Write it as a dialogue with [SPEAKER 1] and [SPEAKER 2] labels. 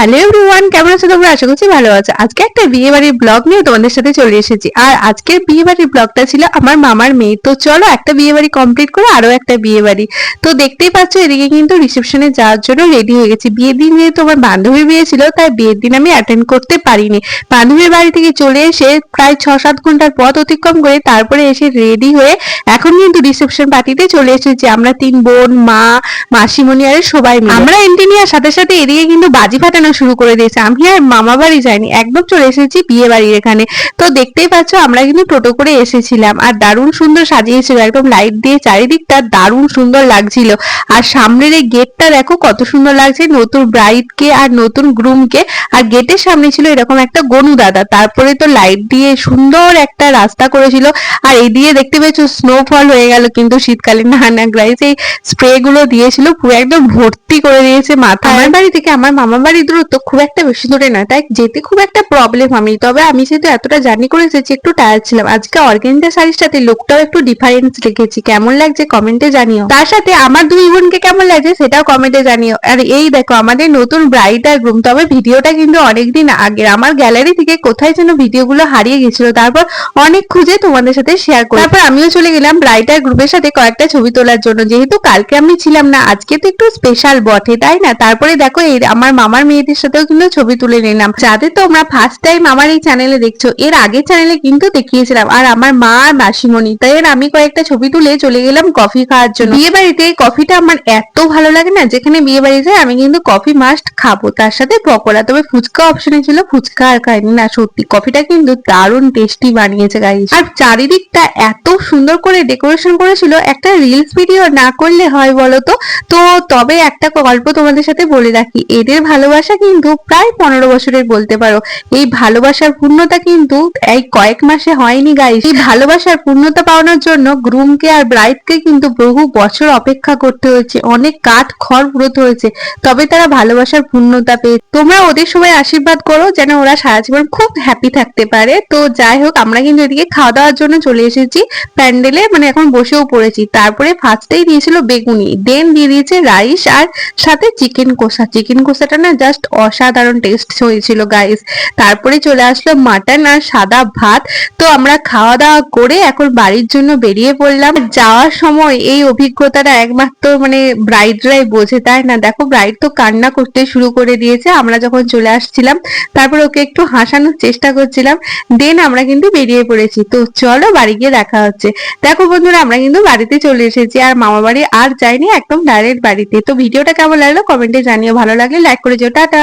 [SPEAKER 1] Hello everyone, কেমন আছো তোমরা? আশা করছি ভালো আছো। আজকে একটা বিয়ে বাড়ির ব্লগ নিয়ে তোমাদের সাথে চলে এসেছি। আর আজকের বিয়ে বাড়ির ব্লগটা ছিল আমার মামার মেয়ে। তো চলো একটা বিয়ে বাড়ি কমপ্লিট করে আরো একটা বিয়ে বাড়ি। তো দেখতেই পাচ্ছ এদিকে কিন্তু রিসেপশনে যাওয়ার জন্য রেডি হয়ে গেছি। বিয়ের দিন যেহেতু আমার বান্ধবীর বিয়ে ছিল, তাই বিয়ের দিন আমি অ্যাটেন্ড করতে পারিনি। বান্ধবীর বাড়ি থেকে চলে এসে প্রায় 6-7 ঘন্টার পথ অতিক্রম করে তারপরে এসে রেডি হয়ে এখন কিন্তু রিসেপশন পার্টিতে চলে এসেছি। আমরা 3 বোন, মা, মাসিমণি আর সবাই মিলে। আমরা এন্ট্রি নেওয়ার সাথে সাথে এদিকে কিন্তু বাজি ফাটানো শুরু করে দিয়েছে। আমি আর মামা বাড়ি যাইনি, একদম চলে এসেছি বিয়ে বাড়ির এখানে। তো দেখতেই পাচ্ছ আমরা কিন্তু টোটো করে এসেছিলাম আর দারুণ সুন্দর সাজিয়েছিল, একদম লাইট দিয়ে চারিদিকটা দারুণ সুন্দর লাগছিল। আর সামনের এই গেটটা দেখো কত সুন্দর লাগছে, নতুন ব্রাইডকে আর নতুন গ্রুমকে। আর গেটের সামনে ছিল এরকম একটা গনু দাদা, তারপরে তো লাইট দিয়ে সুন্দর একটা রাস্তা করেছিল। আর এই দিয়ে দেখতে পেয়েছো স্নোফল হয়ে গেল কিন্তু শীতকালে। না না গাইস, এই স্প্রে গুলো দিয়েছিল পুরো একদম ভর্তি করে দিয়েছে মাথা। আমার বাড়ি থেকে আমার মামা বাড়ির দূরত্ব খুব একটা বেশি দূরে না, তাই যেতে খুব একটা প্রবলেম হয়নি। তবে আমি যেহেতু এতটা জার্নি করে এসেছি একটু টায়ার্ড ছিলাম। আজকে অর্গানজা শাড়ির সাথে লুকটাও একটু ডিফারেন্স রেখেছি, কেমন লাগছে কমেন্টে জানিও। তার সাথে আমার দুই বোনকে কেমন লাগছে সেটাও কমেন্টে জানিও। আর এই দেখো আমাদের নতুন ব্রাইড আর গ্রুম। তবে ভিডিওটা কিন্তু অনেকদিন আগে আমার গ্যালারি থেকে কোথায় যেন ভিডিওগুলো হারিয়ে গেছিল, তারপর অনেক খুঁজে তোমাদের সাথে শেয়ার করি। তারপর আমিও চলে গেলাম ব্রাইড আর গ্রুপের সাথে কয়েকটা ছবি তোলার জন্য, যেহেতু কালকে আমি ছিলাম না, আজকে তো একটু স্পেশাল বটে তাই না। তারপরে দেখো এই আমার মামার মেয়েদের সাথেও কিন্তু ছবি তুলে নিলাম। যাদের তোমরা ফার্স্ট টাইম আমার এই চ্যানেলে দেখছো, এর আগের চ্যানেলে কিন্তু দেখিয়েছিলাম। আর আমার মা আর মাসিমণি, তাই আমি কয়েকটা ছবি তুলে চলে গেলাম কফি খাওয়ার জন্য। বিয়ে বাড়িতে কফিটা আমার এত ভালো লাগে না, যেখানে বিয়ে বাড়ি যায় আমি কিন্তু কফি মাস্ট খাবো, তার সাথে পকোড়া। তবে ফুচকা অপশনে ছিল, ফুচকা আর খাইনি। না সত্যি কফিটা কিন্তু দারুণ টেস্টি বানিয়েছে গাইস। আর চারিদিকটা এত সুন্দর করে ডেকোরেশন করেছিল, একটা রিলস ভিডিও না করলে হয় বলো তো। তো তবে একটা গল্প তোমাদের সাথে বলে রাখি, এদের ভালোবাসা কিন্তু প্রায় 15 বছরের বলতে পারো। এই ভালোবাসার পূর্ণতা কিন্তু এই কয়েক মাসে হয়নি গাইস। এই ভালোবাসার পূর্ণতা পাওয়ানোর জন্য গ্রুমকে আর ব্রাইডকে কিন্তু বহু বছর অপেক্ষা করতে হয়েছে, অনেক কাঠ খড় পুরোতে হয়েছে, তবে তারা ভালোবাসার পূর্ণতা পেয়ে। তোমরা ওদের সবাই আশীর্বাদ করো যেন ওরা সারা জীবন খুব হ্যাপি থাকতে পারে। তো যাই হোক, আমরা কিন্তু এদিকে খাওয়া দাওয়ার জন্য চলে এসেছি প্যান্ডেলে, মানে এখন বসেও পড়েছি। তারপরে ফার্স্টেই দিয়েছিল বেগুনি, দেন দিয়ে দিয়েছে রাইস আর সাথে চিকেন কষা। চিকেন কষাটা না জাস্ট অসাধারণ টেস্ট হয়েছিল গাইস। তারপরে চলে আসলো মাটন আর সাদা ভাত। তো আমরা খাওয়া দাওয়া করে এখন বাড়ির জন্য বেরিয়ে পড়লাম। যাওয়ার সময় এই অভিজ্ঞতাটা একমাত্র মানে ব্রাইডরাই বোঝে তাই না। দেখো ব্রাইড তো কান্না করতে শুরু করে দিয়েছে আমরা যখন চলে আসছিলাম। তারপর ওকে একটু হাসানোর চেষ্টা করছিলাম, দেন আমরা কিন্তু বেরিয়ে পড়েছি। তো চলো বাড়ি গিয়ে দেখা হচ্ছে। দেখো বন্ধুরা, আমরা কিন্তু বাড়িতে চলে এসেছি, আর মামা বাড়ি আর যাইনি, একদম ডাইরেক্ট বাড়িতে। তো ভিডিওটা কেমন লাগলো কমেন্টে জানিও, ভালো লাগলে লাইক করে যেও। টাটা।